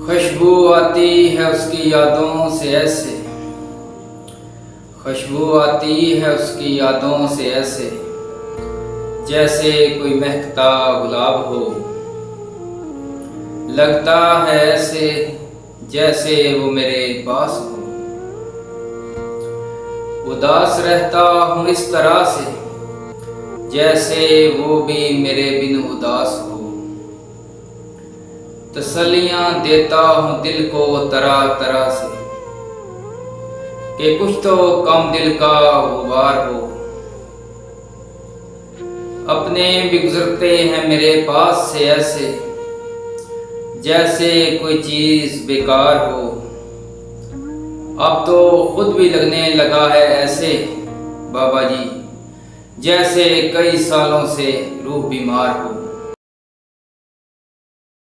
खुशबू आती है उसकी यादों से ऐसे, खुशबू आती है उसकी यादों से ऐसे, जैसे कोई महकता गुलाब हो। लगता है ऐसे जैसे वो मेरे पास हो। उदास रहता हूँ इस तरह से, जैसे वो भी मेरे बिन उदास हो। तसल्लियाँ देता हूँ दिल को तरह तरह से, कि कुछ तो कम दिल का गुबार हो। अपने भी गुजरते हैं मेरे पास से ऐसे, जैसे कोई चीज बेकार हो। अब तो खुद भी लगने लगा है ऐसे बाबा जी, जैसे कई सालों से रूह बीमार हो।